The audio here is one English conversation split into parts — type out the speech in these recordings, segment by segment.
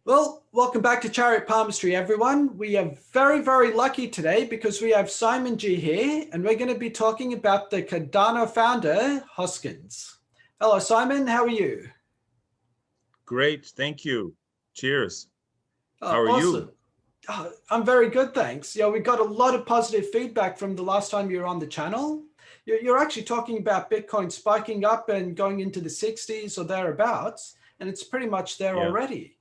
Well, welcome back to Chariot Palmistry, everyone. We are very, very lucky today because we have Simon G here, and we're going to be talking about the Cardano founder, Hoskins. Hello, Simon. How are you? Great, thank you. Cheers. How are you? Awesome. I'm very good, thanks. We got a lot of positive feedback from the last time you were on the channel. You're actually talking about Bitcoin spiking up and going into the 60s or thereabouts, and it's pretty much there Yeah. already.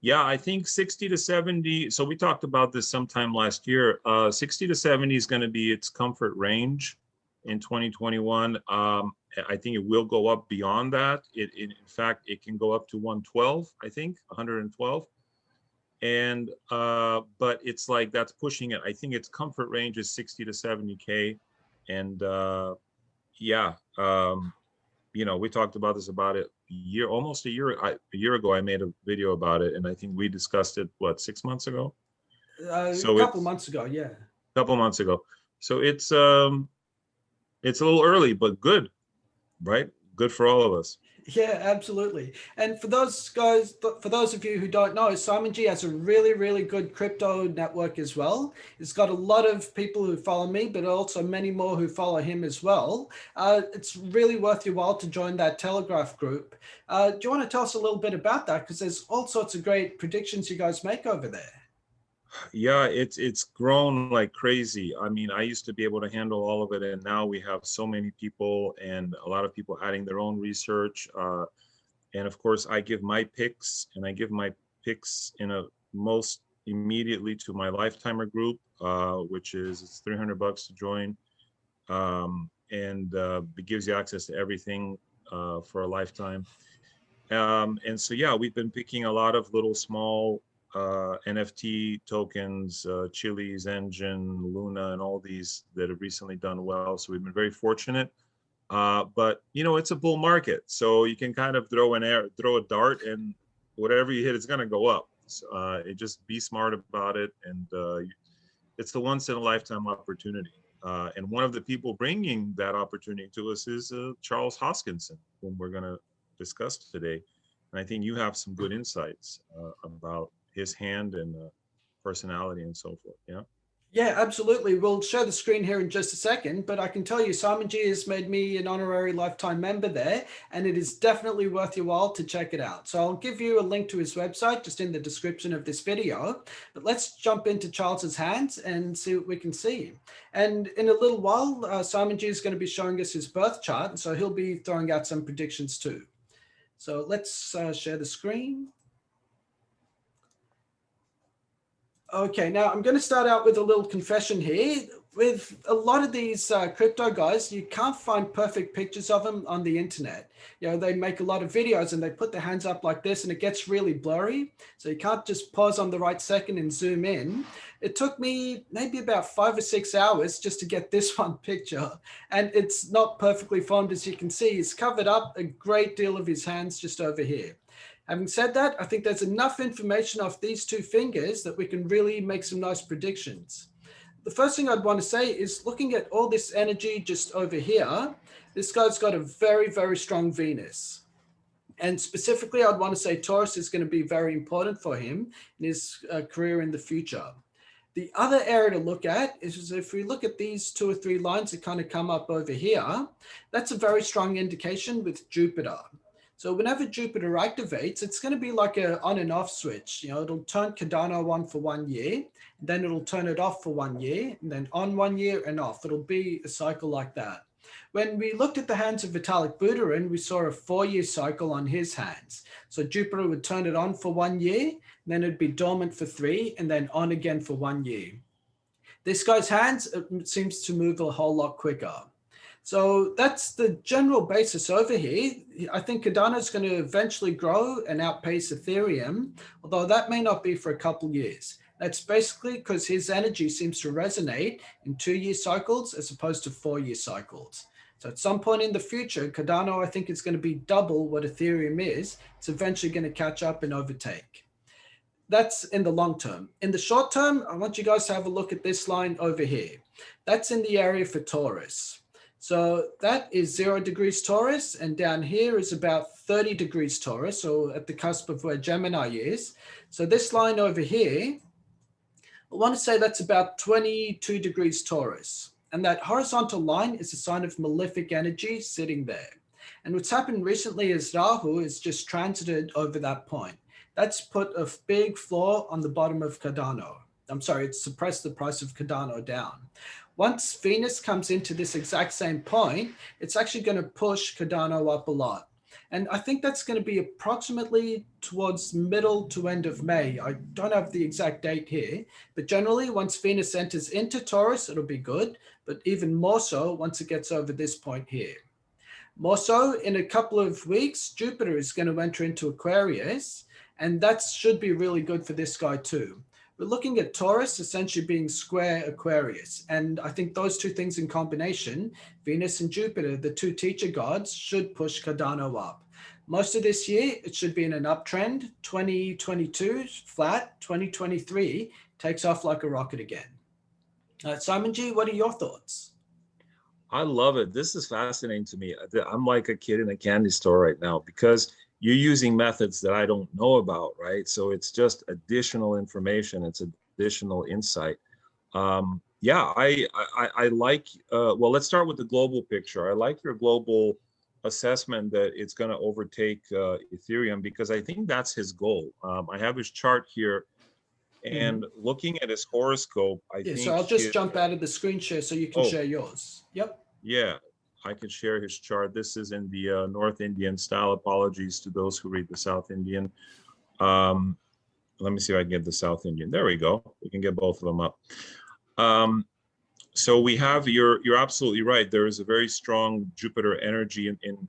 Yeah, I think 60 to 70. So we talked about this sometime last year. 60 to 70 is going to be its comfort range in 2021. I think it will go up beyond that. In fact, it can go up to 112, I think, 112. And but it's like that's pushing it. I think its comfort range is 60 to 70K. And yeah, we talked about this about it almost a year ago. I made a video about it, and I think we discussed it, what, 6 months ago? A So couple it's months ago, yeah. a couple months ago. So it's a little early, but good, right? Good for all of us. Yeah, absolutely. And for those guys, for those of you who don't know, Simon G has a really, really good crypto network as well. It's got a lot of people who follow me, but also many more who follow him as well. It's really worth your while to join that Telegraph group. Do you want to tell us a little bit about that? Because there's all sorts of great predictions you guys make over there. Yeah, it's grown like crazy. I mean, I used to be able to handle all of it, and now we have so many people and a lot of people adding their own research. And of course, I give my picks, and I give my picks in a most immediately to my lifetimer group, which is it's $300 to join, and it gives you access to everything for a lifetime. And so yeah, we've been picking a lot of little small NFT tokens, Chili's Engine, Luna, and all these that have recently done well. So we've been very fortunate. But it's a bull market, so you can kind of throw a dart, and whatever you hit, it's going to go up. So, just be smart about it, and it's the once in a lifetime opportunity. And one of the people bringing that opportunity to us is Charles Hoskinson, whom we're going to discuss today. And I think you have some good insights about his hand and personality and so forth. Yeah. Yeah, absolutely. We'll share the screen here in just a second, but I can tell you Simon G has made me an honorary lifetime member there, and it is definitely worth your while to check it out. So I'll give you a link to his website just in the description of this video, but let's jump into Charles's hands and see what we can see. And in a little while, Simon G is going to be showing us his birth chart, so he'll be throwing out some predictions too. So let's share the screen. Okay, now I'm going to start out with a little confession here. With a lot of these crypto guys, you can't find perfect pictures of them on the internet. They make a lot of videos and they put their hands up like this and it gets really blurry. So you can't just pause on the right second and zoom in. It took me maybe about 5 or 6 hours just to get this one picture. And it's not perfectly formed, as you can see. He's covered up a great deal of his hands just over here. Having said that, I think there's enough information off these two fingers that we can really make some nice predictions. The first thing I'd want to say is looking at all this energy just over here, this guy's got a very, very strong Venus. And specifically, I'd want to say Taurus is going to be very important for him in his career in the future. The other area to look at is if we look at these 2 or 3 lines that kind of come up over here, that's a very strong indication with Jupiter. So whenever Jupiter activates, it's going to be like an on and off switch. It'll turn Cardano on for 1 year, then it'll turn it off for 1 year, and then on 1 year and off. It'll be a cycle like that. When we looked at the hands of Vitalik Buterin, we saw a 4-year cycle on his hands. So Jupiter would turn it on for 1 year, then it'd be dormant for 3, and then on again for 1 year. This guy's hands, it seems to move a whole lot quicker. So that's the general basis over here. I think Cardano is going to eventually grow and outpace Ethereum, although that may not be for a couple years. That's basically because his energy seems to resonate in 2-year cycles as opposed to 4-year cycles. So at some point in the future, Cardano, I think, is going to be double what Ethereum is. It's eventually going to catch up and overtake. That's in the long term. In the short term, I want you guys to have a look at this line over here. That's in the area for Taurus. So that is 0 degrees Taurus, and down here is about 30 degrees Taurus, or at the cusp of where Gemini is. So this line over here, I want to say that's about 22 degrees Taurus. And that horizontal line is a sign of malefic energy sitting there. And what's happened recently is Rahu is just transited over that point. That's put a big floor on the bottom of Cardano. I'm sorry, it's suppressed the price of Cardano down. Once Venus comes into this exact same point, it's actually going to push Cardano up a lot. And I think that's going to be approximately towards middle to end of May. I don't have the exact date here, but generally once Venus enters into Taurus, it'll be good, but even more so once it gets over this point here. More so, in a couple of weeks, Jupiter is going to enter into Aquarius, and that should be really good for this guy too. We're looking at Taurus essentially being square Aquarius, and I think those two things in combination, Venus and Jupiter, the two teacher gods, should push Cardano up. Most of this year, it should be in an uptrend. 2022 flat, 2023 takes off like a rocket again. Simon G, what are your thoughts? I love it. This is fascinating to me. I'm like a kid in a candy store right now because you're using methods that I don't know about, right? So it's just additional information. It's additional insight. Yeah, I like, well, let's start with the global picture. I like your global assessment that it's going to overtake Ethereum because I think that's his goal. I have his chart here and looking at his horoscope, I think. So I'll just jump out of the screen share so you can share yours. Yep. Yeah, I can share his chart. This is in the North Indian style. Apologies to those who read the South Indian. Let me see if I can get the South Indian. There we go. We can get both of them up. So we have, you're absolutely right. There is a very strong Jupiter energy in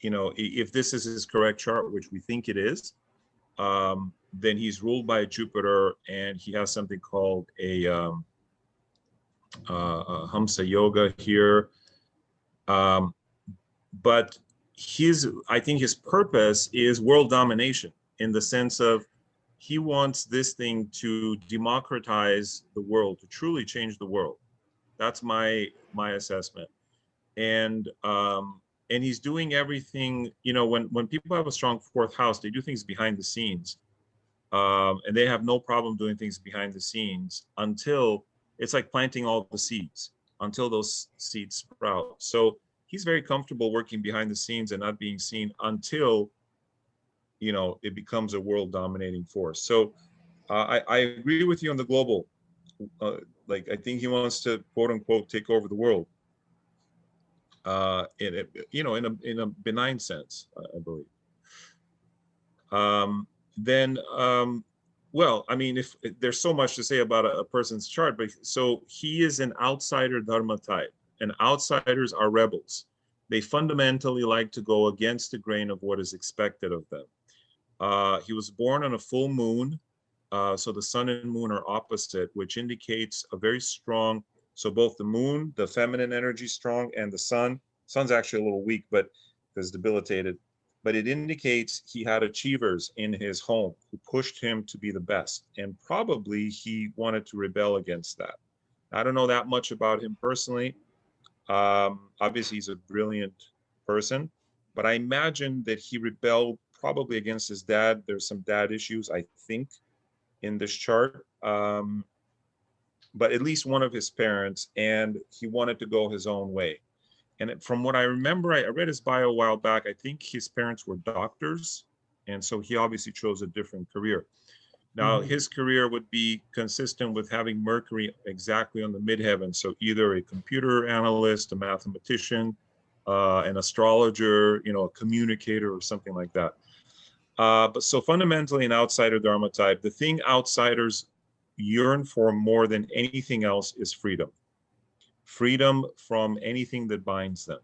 you know, if this is his correct chart, which we think it is, then he's ruled by Jupiter and he has something called a Hamsa Yoga here. But I think his purpose is world domination in the sense of he wants this thing to democratize the world, to truly change the world. That's my assessment. And he's doing everything, you know, when people have a strong fourth house, they do things behind the scenes. And they have no problem doing things behind the scenes until it's like planting all the seeds, until those seeds sprout. So he's very comfortable working behind the scenes and not being seen until, you know, it becomes a world dominating force. So I agree with you on the global. Like, I think he wants to, quote unquote, take over the world. You know, in a benign sense, I believe. Well, I mean, if there's so much to say about a person's chart, but so he is an outsider dharma type, and outsiders are rebels. They fundamentally like to go against the grain of what is expected of them. He was born on a full moon, so the sun and moon are opposite, which indicates a very strong, so both the moon, the feminine energy strong, and the sun's actually a little weak, but because debilitated, but it indicates he had achievers in his home who pushed him to be the best. And probably he wanted to rebel against that. I don't know that much about him personally. Obviously, he's a brilliant person, but I imagine that he rebelled probably against his dad. There's some dad issues, I think, in this chart. But at least one of his parents, and he wanted to go his own way. And from what I remember, I read his bio a while back. I think his parents were doctors. And so he obviously chose a different career. Now, his career would be consistent with having Mercury exactly on the midheaven. So either a computer analyst, a mathematician, an astrologer, you know, a communicator or something like that. But so fundamentally an outsider dharma type, the thing outsiders yearn for more than anything else is freedom. Freedom from anything that binds them,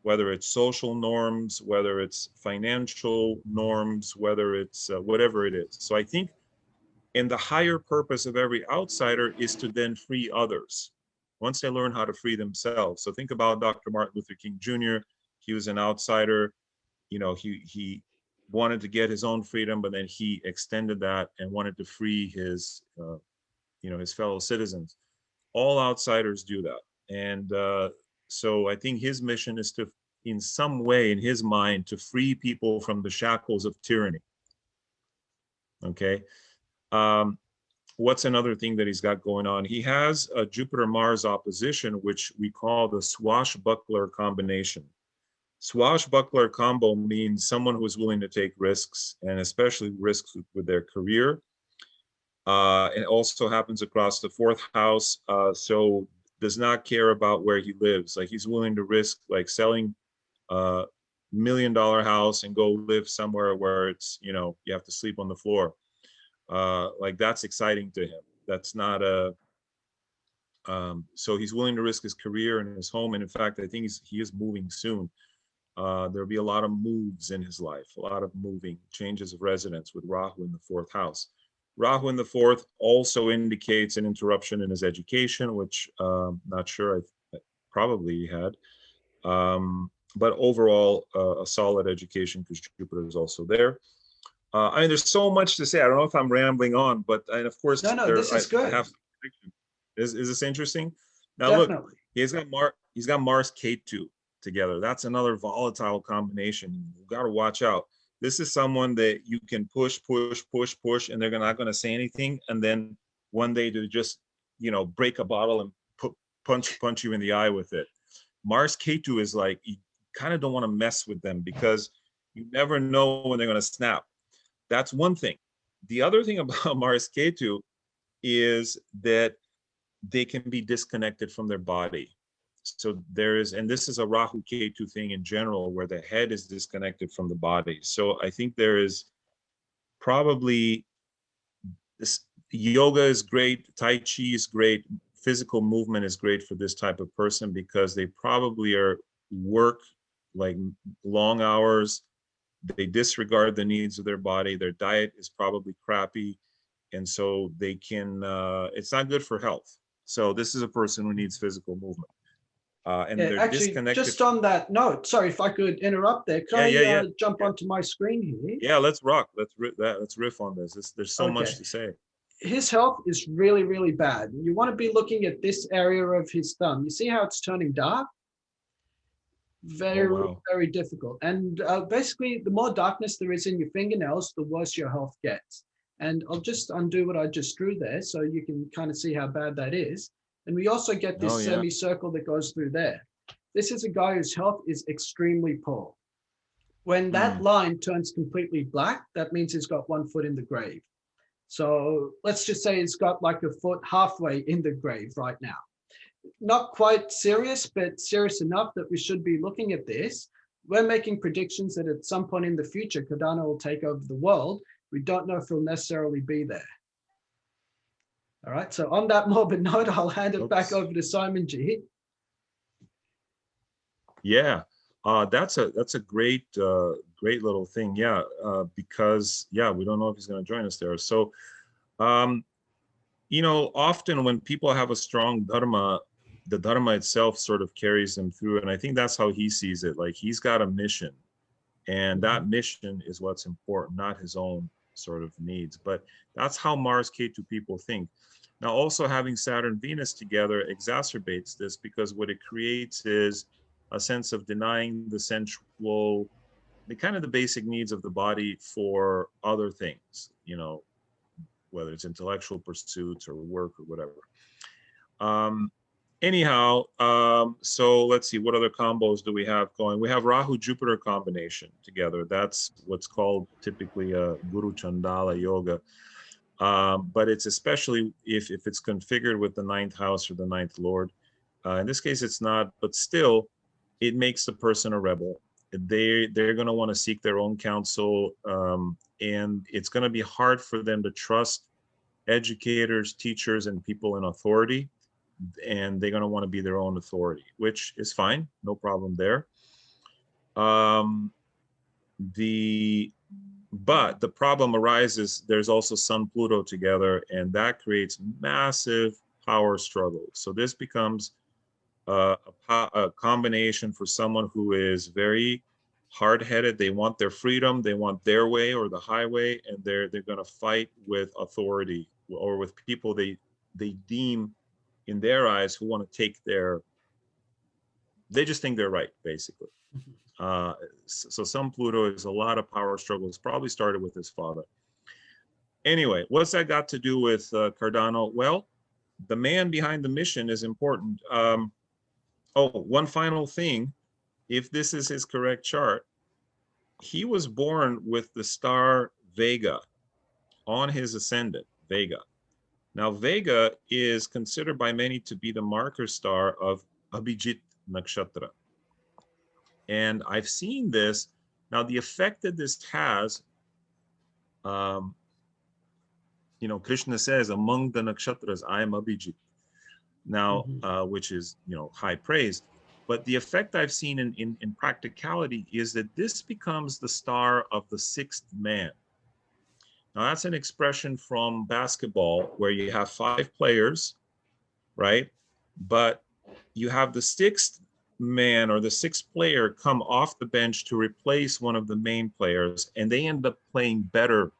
whether it's social norms, whether it's financial norms, whether it's whatever it is. So I think in the higher purpose of every outsider is to then free others once they learn how to free themselves. So think about Dr. Martin Luther King Jr. He was an outsider. You know, he wanted to get his own freedom, but then he extended that and wanted to free his, you know, his fellow citizens. All outsiders do that. And So I think his mission is to, in some way, in his mind, to free people from the shackles of tyranny. Okay. What's another thing that he's got going on? He has a Jupiter-Mars opposition, which we call the swashbuckler combination. Swashbuckler combo means someone who is willing to take risks, and especially risks with their career. It also happens across the fourth house. So does not care about where he lives. Like he's willing to risk like selling a $1 million house and go live somewhere where it's, you know, you have to sleep on the floor. Like that's exciting to him. That's not a, so he's willing to risk his career and his home. And in fact, I think he is moving soon. There'll be a lot of moves in his life, a lot of moving, changes of residence with Rahu in the fourth house. Rahu in the fourth also indicates an interruption in his education, which not sure, probably he had. But overall, a solid education because Jupiter is also there. I mean, there's so much to say. I don't know if I'm rambling on, but and of course, No, this is good. I have. Is this interesting? Now Definitely. look, he's got Mars K2 together. That's another volatile combination. You got to watch out. This is someone that you can push, and they're not going to say anything, and then one day to just, you know, break a bottle and punch you in the eye with it. Mars K2 is like, you kind of don't want to mess with them because you never know when they're going to snap. That's one thing. The other thing about Mars K2 is that they can be disconnected from their body. So there is, and this is a Rahu Ketu thing in general, where the head is disconnected from the body. So I think there is probably this, yoga is great, Tai Chi is great, physical movement is great for this type of person because they probably work like long hours. They disregard the needs of their body. Their diet is probably crappy. And so they can, it's not good for health. So this is a person who needs physical movement. And Yeah, they're actually, disconnected. just on that note, sorry if I could interrupt there. Can I jump onto my screen here? Yeah, let's rock. Let's riff on this. There's so much to say. His health is really, really bad. You want to be looking at this area of his thumb. You see how it's turning dark? Very, very difficult. And basically, the more darkness there is in your fingernails, the worse your health gets. And I'll just undo what I just drew there so you can kind of see how bad that is. And we also get this semicircle that goes through there. This is a guy whose health is extremely poor. When that line turns completely black, that means he's got 1 foot in the grave. So let's just say he's got like a foot halfway in the grave right now. Not quite serious, but serious enough that we should be looking at this. We're making predictions that at some point in the future, Cardano will take over the world. We don't know if he'll necessarily be there. All right, so on that morbid note, I'll hand it back over to Simon G. Yeah, that's a great great little thing. Yeah, because we don't know if he's going to join us there. So, you know, often when people have a strong dharma, the dharma itself sort of carries them through, and I think that's how he sees it. Like he's got a mission, and that mission is what's important, not his own sort of needs. But that's how Mars K2 people think. Now, also having Saturn Venus together exacerbates this because what it creates is a sense of denying the sensual, the kind of the basic needs of the body for other things, you know, whether it's intellectual pursuits or work or whatever. Anyhow, so let's see, what other combos do we have going? We have Rahu Jupiter combination together. That's what's called typically a Guru Chandala yoga. But it's especially if it's configured with the 9th house or the 9th lord. In this case, it's not, but still, it makes the person a rebel. They're going to want to seek their own counsel, and it's going to be hard for them to trust educators, teachers, and people in authority. And they're going to want to be their own authority, which is fine, no problem there. But the problem arises, there's also Sun Pluto together, and that creates massive power struggles. So this becomes a combination for someone who is very hard-headed. They want their freedom, they want their way or the highway, and they're going to fight with authority or with people they deem in their eyes who want to take their They just think they're right, basically. So some Pluto is a lot of power struggles, probably started with his father. Anyway, what's that got to do with Cardano? Well, the man behind the mission is important. Oh, one final thing. If this is his correct chart, he was born with the star Vega on his ascendant, Vega. Now, Vega is considered by many to be the marker star of Abhijit Nakshatra. And I've seen this. Now, the effect that this has, you know, Krishna says, among the nakshatras, I am Abhijit. Now, which is, you know, high praise. But the effect I've seen in practicality is that this becomes the star of the sixth man. Now, that's an expression from basketball where you have 5 players, right? But you have the sixth man or the sixth player come off the bench to replace one of the main players, and they end up playing better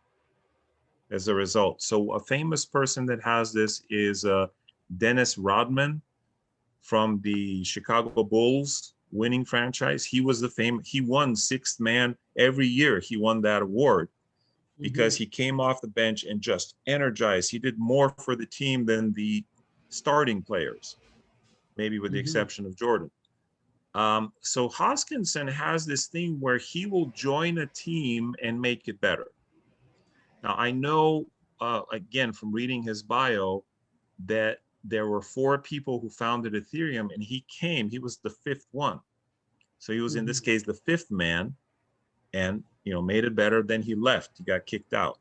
as a result. So a famous person that has this is Dennis Rodman from the Chicago Bulls winning franchise. He was he won sixth man every year. He won that award because he came off the bench and just energized. He did more for the team than the starting players, maybe with the exception of Jordan. So Hoskinson has this thing where he will join a team and make it better. Now, I know, again, from reading his bio, that there were 4 people who founded Ethereum, and he was the 5th one. So he was, in this case, the 5th man, and, you know, made it better. Then he left, he got kicked out.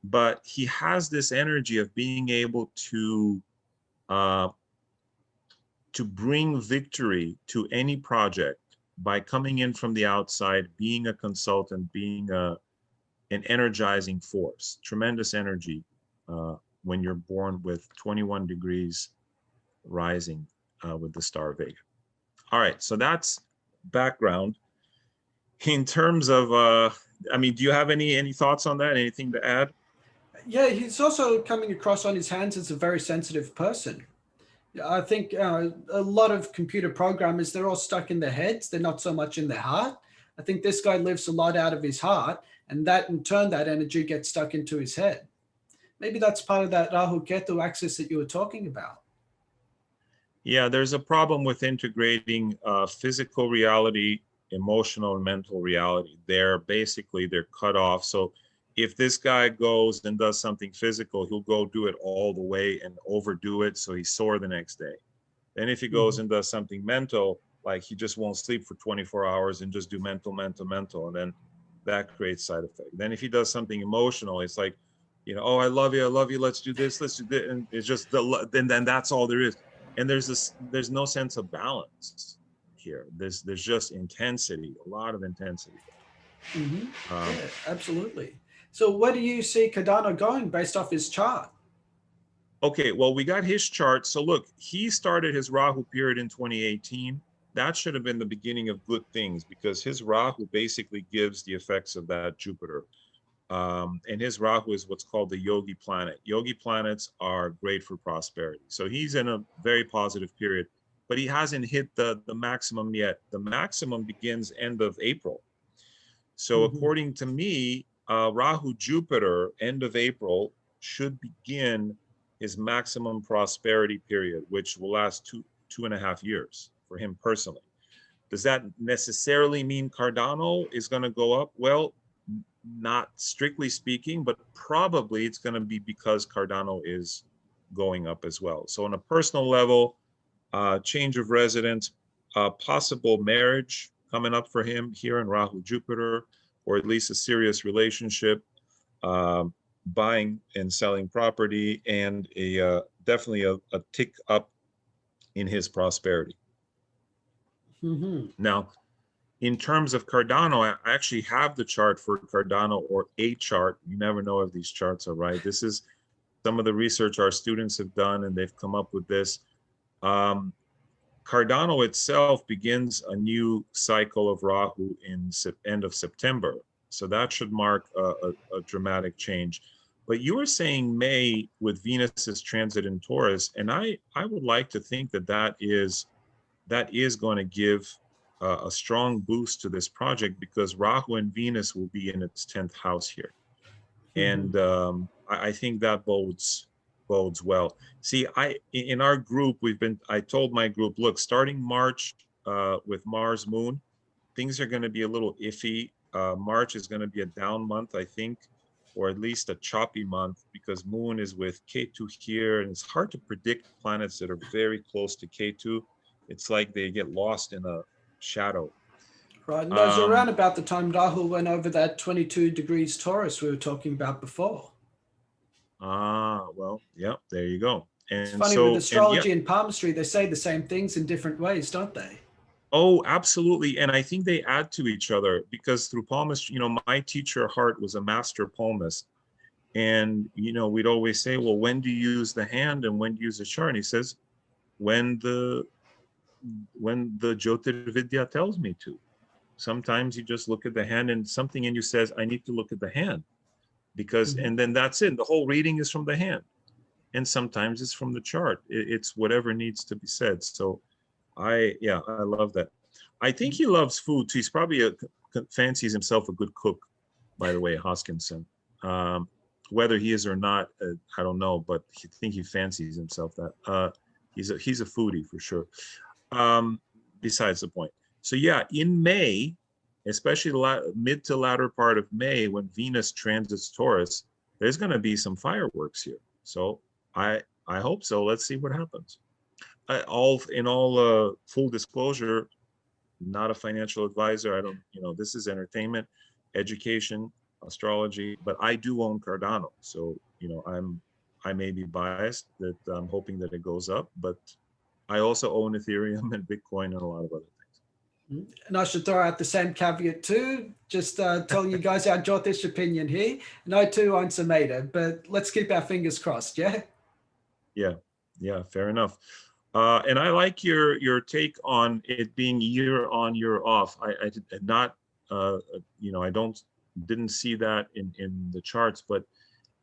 But he has this energy of being able to bring victory to any project by coming in from the outside, being a consultant, being an energizing force, tremendous energy when you're born with 21 degrees rising with the star Vega. All right, so that's background. In terms of, I mean, do you have any thoughts on that? Anything to add? Yeah, he's also coming across on his hands as a very sensitive person. I think a lot of computer programmers, they're all stuck in their heads. They're not so much in their heart. I think this guy lives a lot out of his heart, and that in turn, that energy gets stuck into his head. Maybe that's part of that Rahu Ketu axis that you were talking about. Yeah, there's a problem with integrating physical reality, emotional and mental reality. They're cut off. So if this guy goes and does something physical, he'll go do it all the way and overdo it, so he's sore the next day. Then if he goes and does something mental, like he just won't sleep for 24 hours and just do mental, and then that creates side effect. Then if he does something emotional, it's like, you know, oh, I love you, let's do this, and it's just then that's all there is. And there's no sense of balance here. There's just intensity, a lot of intensity. Yeah, absolutely. So where do you see Cardano going based off his chart? Okay, well, we got his chart. So look, he started his Rahu period in 2018. That should have been the beginning of good things, because his Rahu basically gives the effects of that Jupiter. And his Rahu is what's called the Yogi planet. Yogi planets are great for prosperity. So he's in a very positive period, but he hasn't hit the maximum yet. The maximum begins end of April. So according to me, Rahu Jupiter, end of April, should begin his maximum prosperity period, which will last 2.5 years for him personally. Does that necessarily mean Cardano is going to go up? Well, not strictly speaking, but probably it's going to be because Cardano is going up as well. So on a personal level, change of residence, possible marriage coming up for him here in Rahu Jupiter, or at least a serious relationship, buying and selling property, and definitely a tick up in his prosperity. Now, in terms of Cardano, I actually have the chart for Cardano, or a chart. You never know if these charts are right. This is some of the research our students have done, and they've come up with this. Cardano itself begins a new cycle of Rahu in end of September. So that should mark a dramatic change. But you were saying May with Venus's transit in Taurus, and I would like to think that that is that is going to give a strong boost to this project, because Rahu and Venus will be in its 10th house here. And I think that bodes well. See, in our group, I told my group, look, starting March with Mars Moon, things are going to be a little iffy. March is going to be a down month, I think, or at least a choppy month, because Moon is with Ketu here, and it's hard to predict planets that are very close to Ketu. It's like they get lost in a shadow. Right, and those are around about the time Rahu went over that 22 degrees Taurus we were talking about before. Well, yeah, there you go. And it's funny, with astrology and palmistry, they say the same things in different ways, don't they? Oh, absolutely. And I think they add to each other, because through palmistry, my teacher Hart was a master palmist. And, we'd always say, well, when do you use the hand and when do you use the chart? And he says, when the Jyotirvidya tells me to. Sometimes you just look at the hand and something in you says, I need to look at the hand, because, and then that's it. The whole reading is from the hand. And sometimes it's from the chart. It's whatever needs to be said. So I love that. I think he loves food too. He's probably fancies himself a good cook, by the way, Hoskinson. Whether he is or not, I don't know, but I think he fancies himself that. He's a foodie for sure. Besides the point. So yeah, in May, especially mid to latter part of May, when Venus transits Taurus, there's going to be some fireworks here. So I hope so. Let's see what happens. In all full disclosure, not a financial advisor. I don't, this is entertainment, education, astrology, but I do own Cardano. So, I may be biased that I'm hoping that it goes up, but I also own Ethereum and Bitcoin and a lot of other things. And I should throw out the same caveat too, just telling you guys our Jyotish opinion here. And I too own some ADA, but let's keep our fingers crossed, yeah? Yeah, fair enough. And I like your take on it being year on, year off. I did not, I didn't see that in the charts, but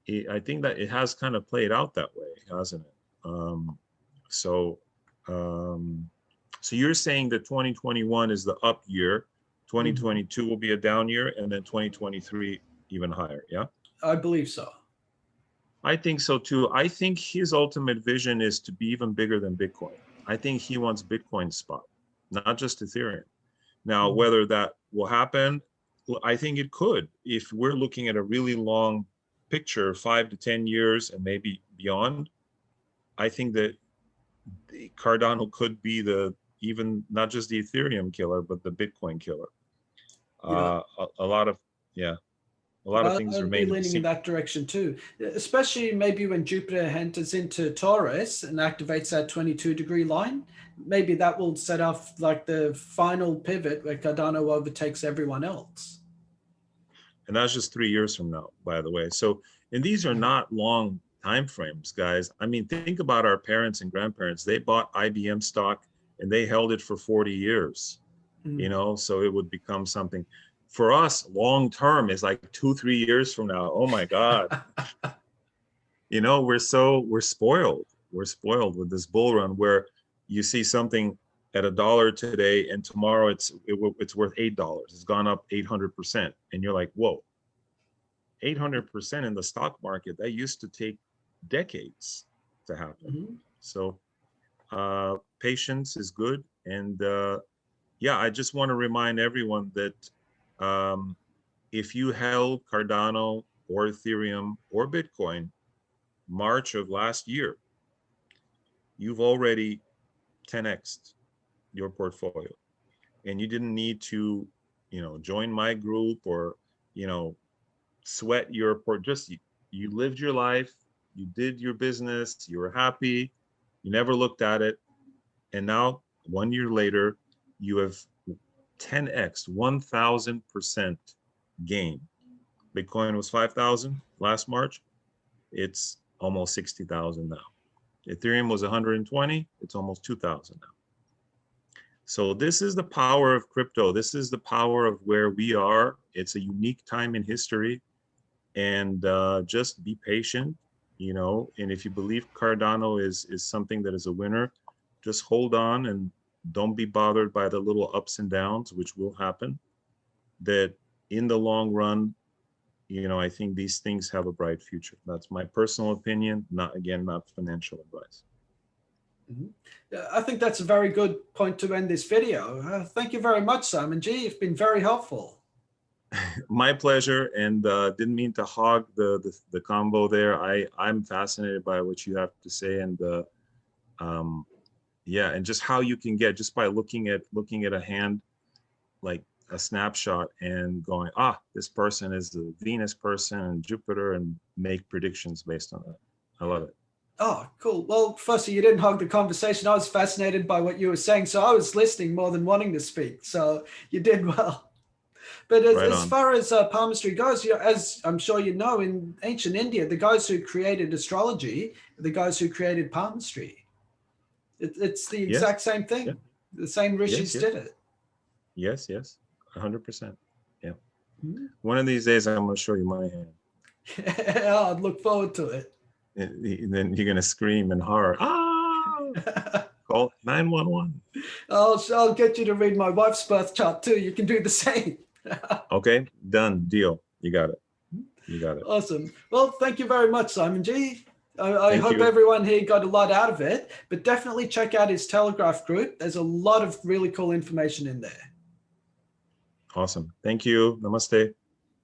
I think that it has kind of played out that way, hasn't it? So you're saying that 2021 is the up year, 2022 will be a down year, and then 2023 even higher, yeah? I believe so. I think so too. I think his ultimate vision is to be even bigger than Bitcoin. I think he wants Bitcoin's spot, not just Ethereum. Now, whether that will happen, I think it could. If we're looking at a really long picture, 5 to 10 years and maybe beyond, I think that the Cardano could be even not just the Ethereum killer, but the Bitcoin killer. Yeah. A lot of things remain I'd be leaning in that direction too, especially maybe when Jupiter enters into Taurus and activates that 22-degree line. Maybe that will set off like the final pivot where Cardano overtakes everyone else. And that's just 3 years from now, by the way. So, and these are not long time frames, guys. I mean, think about our parents and grandparents. They bought IBM stock and they held it for 40 years, so it would become something. For us, long term is like 2-3 years from now. Oh my God. We're spoiled. We're spoiled with this bull run where you see something at $1 today and tomorrow it's worth $8. It's gone up 800%. And you're like, whoa, 800% in the stock market. That used to take decades to happen. So patience is good. And I just want to remind everyone that if you held Cardano or Ethereum or Bitcoin March of last year, you've already 10x'd your portfolio. And you didn't need to, join my group or, sweat your just you lived your life, you did your business, you were happy, you never looked at it. And now 1 year later, you have 10x, 1,000% gain. Bitcoin was 5,000 last March. It's almost 60,000 now. Ethereum was 120. It's almost 2,000 now. So this is the power of crypto. This is the power of where we are. It's a unique time in history. And just be patient, and if you believe Cardano is something that is a winner, just hold on and don't be bothered by the little ups and downs, which will happen. That in the long run, you know, I think these things have a bright future. That's my personal opinion, not financial advice. I think that's a very good point to end this video. Thank you very much, Simon G. You've been very helpful. My pleasure, and didn't mean to hog the combo there. I'm fascinated by what you have to say, and yeah, and just how you can get, just by looking at a hand, like a snapshot, and going, this person is the Venus person and Jupiter, and make predictions based on that. I love it. Oh, cool. Well, firstly, you didn't hog the conversation. I was fascinated by what you were saying, so I was listening more than wanting to speak. So you did well. But as far as palmistry goes, you know, as I'm sure you know, in ancient India, the guys who created astrology, the guys who created palmistry, it's the exact same thing. Yeah. The same rishis did it. Yes, 100%. Yeah. Mm-hmm. One of these days, I'm going to show you my hand. Yeah, I'd look forward to it. And then you're going to scream in horror. Call 911. I'll get you to read my wife's birth chart too. You can do the same. Okay, done, deal. You got it. Awesome. Well, thank you very much, Simon G. I hope everyone here got a lot out of it, but definitely check out his Telegraph group. There's a lot of really cool information in there. Awesome. Thank you. Namaste.